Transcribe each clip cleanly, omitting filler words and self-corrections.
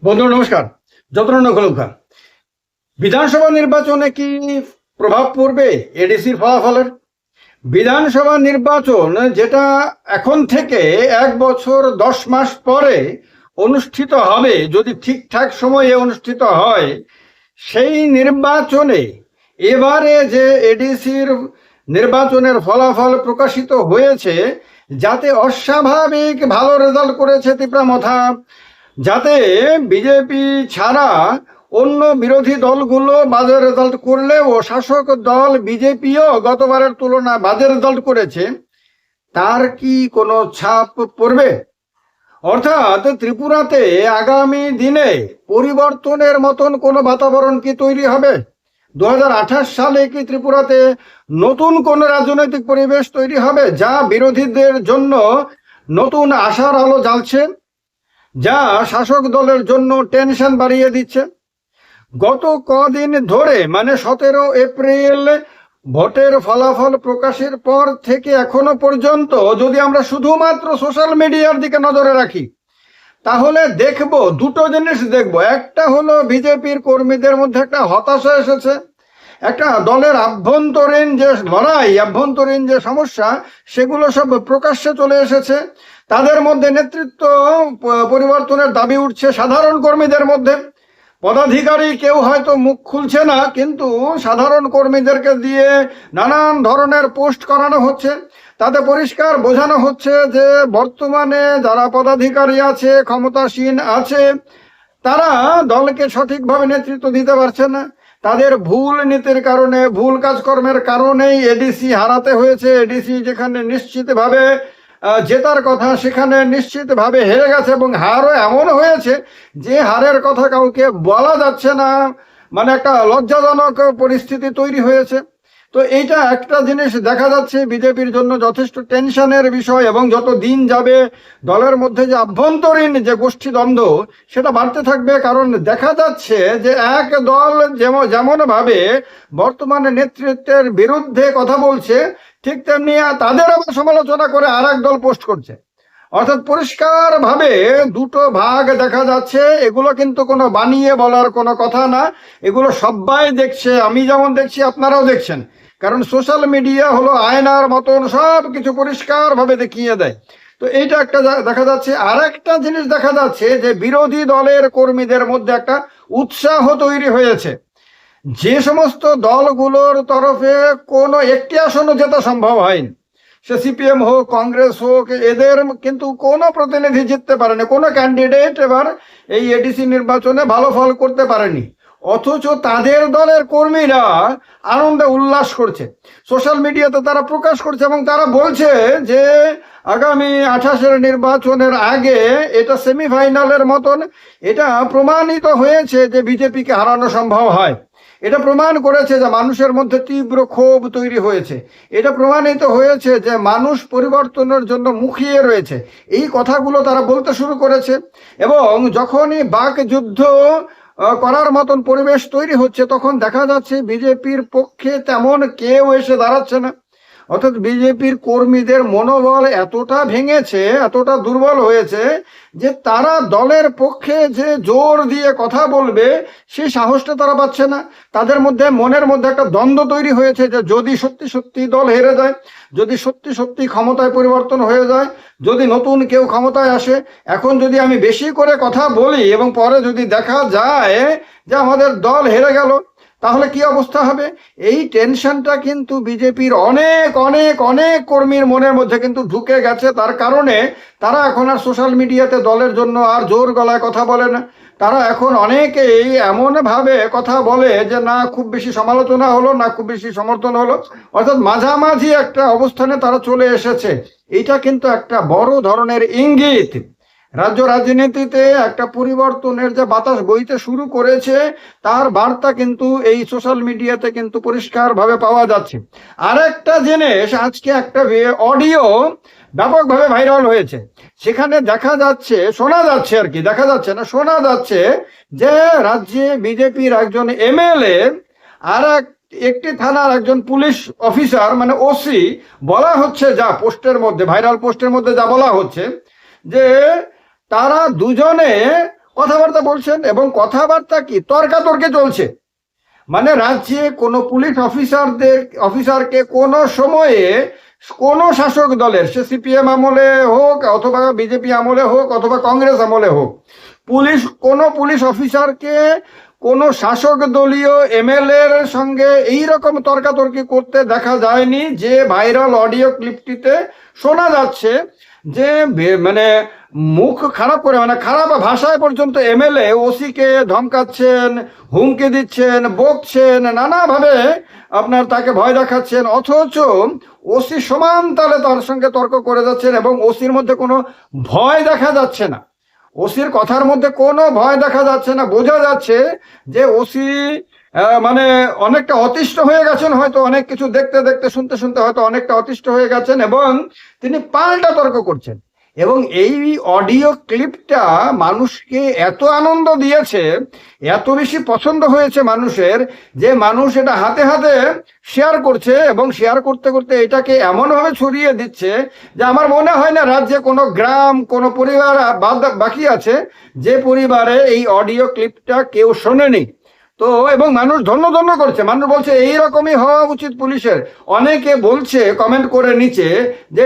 বন্ধু নমস্কার। যত্ন খোলকা বিধানসভা নির্বাচনে কি প্রভাব পড়বে এডিসির ফলাফলের? বিধানসভা নির্বাচন যেটা এখন থেকে 1 বছর 10 মাস পরে অনুষ্ঠিত হবে, যদি ঠিকঠাক সময়ে অনুষ্ঠিত হয়, সেই নির্বাচনে এবারে যে এডিসির নির্বাচনের ফলাফল প্রকাশিত হয়েছে, যাতে অস্বাভাবিক ভালো রেজাল্ট করেছে তিপ্রামথা, যাতে বিজেপি ছাড়া অন্য বিরোধী দলগুলো বাজে রেজাল্ট করলেও শাসক দল বিজেপিও গতবারের তুলনায় বাজে রেজাল্ট করেছে, তার কি কোনো ছাপ পড়বে? অর্থাৎ ত্রিপুরাতে আগামী দিনে পরিবর্তনের মতন কোনো বাতাবরণ কি তৈরি হবে? 2028 সালে কি ত্রিপুরাতে নতুন কোনো রাজনৈতিক পরিবেশ তৈরি হবে, যা বিরোধীদের জন্য নতুন আশার আলো জ্বালছে, যা শাসক দলের জন্য টেনশন বাড়িয়ে দিচ্ছে? গত কদিন ধরে মানে 17 এপ্রিল ভোটের ফলাফল প্রকাশের পর থেকে এখনো পর্যন্ত যদি আমরা শুধুমাত্র সোশ্যাল মিডিয়ার দিকে নজরে রাখি, তাহলে দেখব দুটো জিনিস দেখব। একটা হলো বিজেপির কর্মীদের মধ্যে একটা হতাশা এসেছে, একটা দলের আভ্যন্তরীণ যে লড়াই, আভ্যন্তরীণ যে সমস্যা, সেগুলো সব প্রকাশ্যে চলে এসেছে। তাদের মধ্যে নেতৃত্ব পরিবর্তনের দাবি উঠছে সাধারণ কর্মীদের মধ্যে। পদাধিকারী কেউ হয়তো মুখ খুলছে না, কিন্তু সাধারণ কর্মীদেরকে দিয়ে নানান ধরনের পোস্ট করানো হচ্ছে। তাতে পরিষ্কার বোঝানো হচ্ছে যে বর্তমানে যারা পদাধিকারী আছে, ক্ষমতাসীন আছে, তারা দলকে সঠিকভাবে নেতৃত্ব দিতে পারছে না। তাদের ভুল নীতির কারণে, ভুল কাজকর্মের কারণেই এডিসি হারাতে হয়েছে। এডিসি যেখানে নিশ্চিতভাবে জেতার কথা, সেখানে নিশ্চিতভাবে হেরে গেছে, এবং হারও এমন হয়েছে যে হারের কথা কাউকে বলা যাচ্ছে না, মানে একটা লজ্জাজনক পরিস্থিতি তৈরি হয়েছে। তো এইটা একটা জিনিস দেখা যাচ্ছে বিজেপির জন্য যথেষ্ট টেনশনের বিষয়, এবং যত দিন যাবে দলের মধ্যে যে আভ্যন্তরীণ যে গোষ্ঠীদ্বন্দ্ব, সেটা বাড়তে থাকবে। কারণ দেখা যাচ্ছে যে এক দল যেমন ভাবে বর্তমানে নেতৃত্বের বিরুদ্ধে কথা বলছে, ঠিক তেমনি তাদের আবার সমালোচনা করে আর এক দল পোস্ট করছে। অর্থাৎ পরিষ্কার ভাবে দুটো ভাগ দেখা যাচ্ছে। এগুলো কিন্তু কোনো বানিয়ে বলার কোনো কথা না, এগুলো সবাই দেখছে, আমি যেমন দেখছি আপনারাও দেখছেন। কারণ সোশ্যাল মিডিয়া হলো আয়নার মতন, সব কিছু পরিষ্কার ভাবে দেখিয়ে দেয়। তো এইটা একটা দেখা যাচ্ছে। আর একটা জিনিস দেখা যাচ্ছে যে বিরোধী দলের কর্মীদের মধ্যে একটা উৎসাহ তৈরি হয়েছে। যে সমস্ত দলগুলোর তরফে কোনো একটি আসনও জেতা সম্ভব হয়নি, সে সিপিএম হোক, কংগ্রেস হোক, এদের কিন্তু কোনো প্রতিনিধি জিততে পারেনি, কোনো ক্যান্ডিডেট এবার এই এডিসি নির্বাচনে ভালো ফল করতে পারেনি। অথচ তাদের দলের কর্মীরা আনন্দে উল্লাস করছে, সোশ্যাল মিডিয়াতে তারা প্রকাশ করছে, এবং তারা বলছে যে আগামী 28-এর নির্বাচনের আগে এটা সেমিফাইনালের মতন। এটা প্রমাণিত হয়েছে যে বিজেপিকে হারানো সম্ভব হয়। এটা প্রমাণ করেছে যে মানুষের মধ্যে তীব্র ক্ষোভ তৈরি হয়েছে। এটা প্রমাণিত হয়েছে যে মানুষ পরিবর্তনের জন্য মুখিয়ে রয়েছে। এই কথাগুলো তারা বলতে শুরু করেছে, এবং যখনই বাকযুদ্ধ করার মতন পরিবেশ তৈরি হচ্ছে, তখন দেখা যাচ্ছে বিজেপির পক্ষে তেমন কেউ এসে দাঁড়াচ্ছে না। অর্থাৎ বিজেপির কর্মীদের মনোবল এতটা ভেঙেছে, এতটা দুর্বল হয়েছে যে তারা দলের পক্ষে যে জোর দিয়ে কথা বলবে, সেই সাহসটা তারা পাচ্ছে না। তাদের মধ্যে মনের মধ্যে একটা দ্বন্দ্ব তৈরি হয়েছে যে যদি সত্যি সত্যি দল হেরে যায়, যদি সত্যি সত্যি ক্ষমতায় পরিবর্তন হয়ে যায়, যদি নতুন কেউ ক্ষমতায় আসে, এখন যদি আমি বেশি করে কথা বলি এবং পরে যদি দেখা যায় যে আমাদের দল হেরে গেল, তাহলে কি অবস্থা হবে? এই টেনশনটা কিন্তু বিজেপির অনেক অনেক অনেক কর্মীর মনের মধ্যে কিন্তু ঢুকে গেছে। তার কারণে তারা এখন আর সোশ্যাল মিডিয়াতে দলের জন্য আর জোর গলায় কথা বলে না। তারা এখন অনেকেই এমনভাবে কথা বলে যে না খুব বেশি সমালোচনা হলো, না খুব বেশি সমর্থন হলো, অর্থাৎ মাঝামাঝি একটা অবস্থানে তারা চলে এসেছে। এইটা কিন্তু একটা বড় ধরনের ইঙ্গিত। রাজ্য রাজনীতিতে একটা পরিবর্তনের যে বাতাস বইতে শুরু করেছে, তার বার্তা কিন্তু এই সোশ্যাল মিডিয়াতে কিন্তু পরিষ্কারভাবে পাওয়া যাচ্ছে। আর একটা জিনিস, আজকে একটা অডিও ব্যাপকভাবে ভাইরাল হয়েছে। সেখানে দেখা যাচ্ছে, শোনা যাচ্ছে আর কি, দেখা যাচ্ছে না, শোনা যাচ্ছে যে রাজ্যে বিজেপির একজন এমএলএ আর একটি থানার একজন পুলিশ অফিসার মানে ওসি, বলা হচ্ছে যা পোস্টের মধ্যে, ভাইরাল পোস্টের মধ্যে যা বলা হচ্ছে, যে তারা দুজনে কথাবার্তা বলছেন, এবং কথাবার্তা কি তর্কাতর্কে চলছে। মানে রাজ্যে কোনো পুলিশ অফিসারকে কোনো সময়ে কোনো শাসক দলের, সে সিপিএম আমলে হোক অথবা বিজেপি আমলে হোক অথবা কংগ্রেস আমলে হোক, কোনো পুলিশ অফিসারকে কোনো শাসক দলীয় এমএলএর সঙ্গে এইরকম তর্কাতর্কি করতে দেখা যায়নি। যে ভাইরাল অডিও ক্লিপটিতে শোনা যাচ্ছে যে মানে মুখ খারাপ করে, মানে খারাপ ভাষায় পর্যন্ত এমএলএ ওসিকে ধমকাচ্ছেন, হুমকি দিচ্ছেন, বকছেন, নানাভাবে আপনার তাকে ভয় দেখাচ্ছেন, অথচ ওসি সমান তালে তার সঙ্গে তর্ক করে যাচ্ছেন এবং ওসির মধ্যে কোনো ভয় দেখা যাচ্ছে না। ওসির কথার মধ্যে কোনো ভয় দেখা যাচ্ছে না। বোঝা যাচ্ছে যে ওসি মানে অনেকটা অতিষ্ঠ হয়ে গেছেন, হয়তো অনেক কিছু দেখতে দেখতে শুনতে শুনতে হয়তো অনেকটা অতিষ্ঠ হয়ে গেছেন, এবং তিনি পাল্টা তর্ক করছেন। এবং এই অডিও ক্লিপটা মানুষকে এত আনন্দ দিয়েছে, এত বেশি পছন্দ হয়েছে মানুষের, যে মানুষ এটা হাতে হাতে শেয়ার করছে, এবং শেয়ার করতে করতে এটাকে এমনভাবে ছড়িয়ে দিচ্ছে যে আমার মনে হয় না রাজ্যে কোনো গ্রাম, কোনো পরিবার বাকি আছে যে পরিবারে এই অডিও ক্লিপটা কেউ শোনেনি। তো এবং মানুষ ধন্য ধন্য করছে, মানুষ বলছে এইরকমই হওয়া উচিত পুলিশের। অনেকে বলছে কমেন্ট করে নিচে যে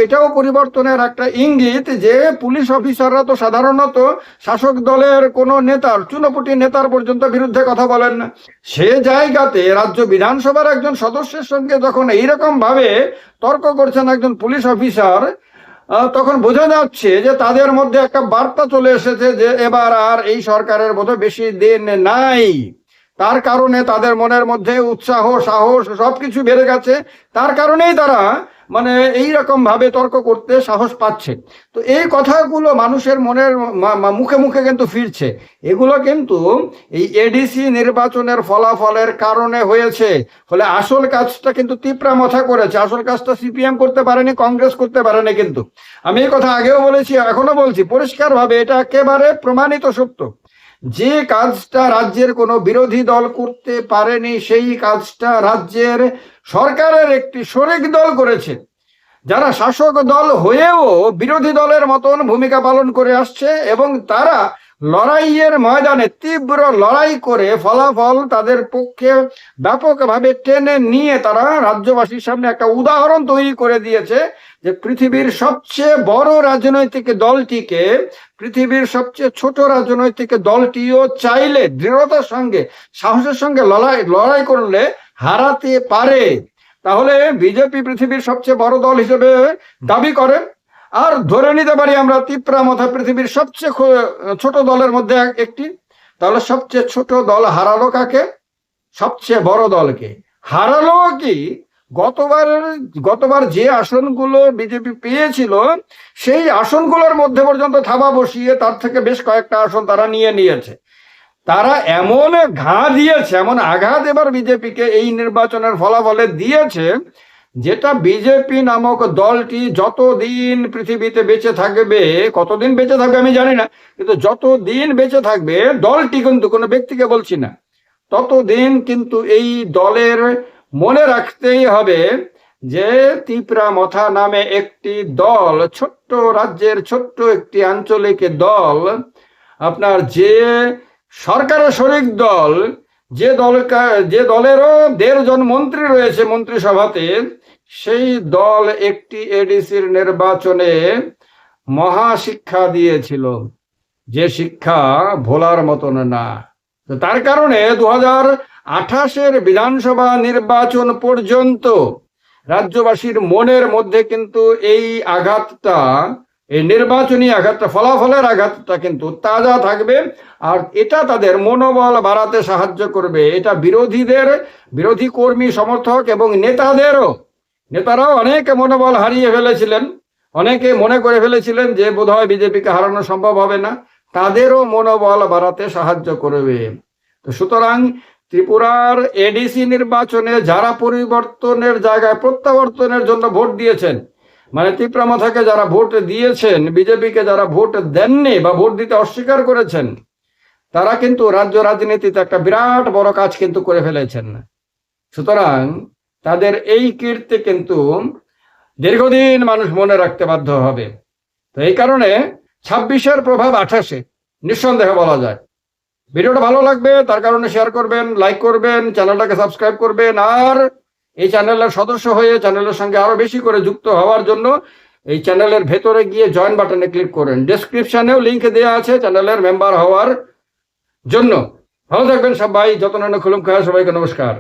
এটাও পরিবর্তনের একটা ইঙ্গিত, যে পুলিশ অফিসাররা তো সাধারণত শাসক দলের কোনো নেতার, চুনোপুটি নেতার পর্যন্ত বিরুদ্ধে কথা বলেন না। সে জায়গাতে রাজ্য বিধানসভার একজন সদস্যের সঙ্গে যখন এইরকম ভাবে তর্ক করছেন একজন পুলিশ অফিসার, তখন বোঝা যাচ্ছে যে তাদের মধ্যে একটা বার্তা চলে এসেছে যে এবার আর এই সরকারের বোধহয় বেশি দিন নাই। তার কারণে তাদের মনের মধ্যে উৎসাহ, সাহস সবকিছু বেড়ে গেছে। তার কারণেই তারা মানে এইরকম ভাবে তর্ক করতে সাহস পাচ্ছে। তো এই কথাগুলো মানুষের মনের মুখে মুখে কিন্তু ফিরছে। এগুলো কিন্তু এই এডিসি নির্বাচনের ফলাফলের কারণে হয়েছে। ফলে আসল কাজটা কিন্তু তিপ্রামথা করেছে। আসল কাজটা সিপিএম করতে পারেনি, কংগ্রেস করতে পারেনি। কিন্তু আমি এই কথা আগেও বলেছি, এখনো বলছি পরিষ্কারভাবে, এটা একেবারে প্রমাণিত সত্য। যে কাজটা রাজ্যের কোনো বিরোধী দল করতে পারেনি, সেই কাজটা রাজ্যের সরকারের একটি শরিক দল করেছে, যারা শাসক দল হয়েও বিরোধী দলের মতন ভূমিকা পালন করে আসছে। এবং তারা লড়াইয়ের ময়দানে তীব্র লড়াই করে ফলাফল তাদের পক্ষে ব্যাপকভাবে টেনে নিয়ে তারা রাজ্যবাসীর সামনে একটা উদাহরণ তৈরি করে দিয়েছে যে পৃথিবীর সবচেয়ে বড় রাজনৈতিক দলটিকে পৃথিবীর সবচেয়ে ছোট রাজনৈতিক দলটিও চাইলে দৃঢ়তার সঙ্গে, সাহসের সঙ্গে লড়াই করলে হারাতে পারে। তাহলে বিজেপি পৃথিবীর সবচেয়ে বড় দল হিসেবে দাবি করে, আর ধরে নিতে পারি আমরা তিপ্রামথা পৃথিবীর সবচেয়ে ছোট দলের মধ্যে একটি। তাহলে সবচেয়ে ছোট দল হারালো কাকে? সবচেয়ে বড় দলকে হারালো। কি গতবার যে আসনগুলো বিজেপি পেয়েছিল, সেই আসনগুলোর মধ্যে পর্যন্ত থাবা বসিয়ে তার থেকে বেশ কয়েকটা আসন তারা নিয়েছে। তারা এমন ঘা দিয়েছে, এমন আঘাত এবার বিজেপিকে এই নির্বাচনের ফলাফলে দিয়েছে, যেটা বিজেপি নামক দলটি যতদিন পৃথিবীতে বেঁচে থাকবে, কতদিন বেঁচে থাকবে আমি জানি না, কিন্তু যতদিন বেঁচে থাকবে দলটি, কিন্তু কোনো ব্যক্তিকে বলছি না, ততদিন কিন্তু এই দলের মনে রাখতেই হবে যে তিপ্রামথা নামে একটি দল, ছোট্ট রাজ্যের ছোট্ট একটি আঞ্চলিক দল, আপনার যে সরকারের শরিক দল, যে দলেরও 1.5 জন মন্ত্রী রয়েছে মন্ত্রিসভাতে, সেই দল একটি এডিসির নির্বাচনে মহা শিক্ষা দিয়েছিল, যে শিক্ষা ভোলার মতন না। তার কারণে 2028-এর বিধানসভা নির্বাচন পর্যন্ত রাজ্যবাসীর মনের মধ্যে কিন্তু এই আঘাতটা, এই নির্বাচনী আঘাতটা, ফলাফলের আঘাতটা কিন্তু তাজা থাকবে। আর এটা তাদের মনোবল বাড়াতে সাহায্য করবে। এটা বিরোধী কর্মী, সমর্থক এবং নেতারাও অনেকে মনোবল হারিয়ে ফেলেছিলেন, অনেকে মনে করে ফেলেছিলেন যে বোধহয় বিজেপিকে হারানো সম্ভব হবে না, তাদেরও মনোবল বাড়াতে সাহায্য করবে। তো সুতরাং ত্রিপুরার এডিসি নির্বাচনে যারা পরিবর্তনের জায়গায় প্রত্যাবর্তনের জন্য ভোট দিয়েছেন, মানে তিপ্রামথাকে যারা ভোট দিয়েছেন, বিজেপিকে যারা ভোট দেননি বা ভোট দিতে অস্বীকার করেছেন, তারা কিন্তু রাজ্য রাজনীতিতে একটা বিরাট বড় কাজ কিন্তু করে ফেলেছেন। সুতরাং তাদের এই কীর্তি কিন্তু দীর্ঘদিন মানুষ মনে রাখতে বাধ্য হবে। তো এই কারণে 26-এর প্রভাব 28-এ, নিঃসন্দেহে বলা যায়। ভিডিওটা ভালো লাগবে, তার কারণে শেয়ার করবেন, লাইক করবেন, চ্যানেলটাকে সাবস্ক্রাইব করবেন, আর এই চ্যানেলের সদস্য হয়ে চ্যানেলের সঙ্গে আরো বেশি করে যুক্ত হওয়ার জন্য এই চ্যানেলের ভেতরে গিয়ে জয়েন বাটনে ক্লিক করেন। ডেসক্রিপশনেও লিংক দেওয়া আছে চ্যানেলের মেম্বার হওয়ার জন্য। ভালো থাকবেন সবাই, যত্ন খুলুম খায়, সবাইকে নমস্কার।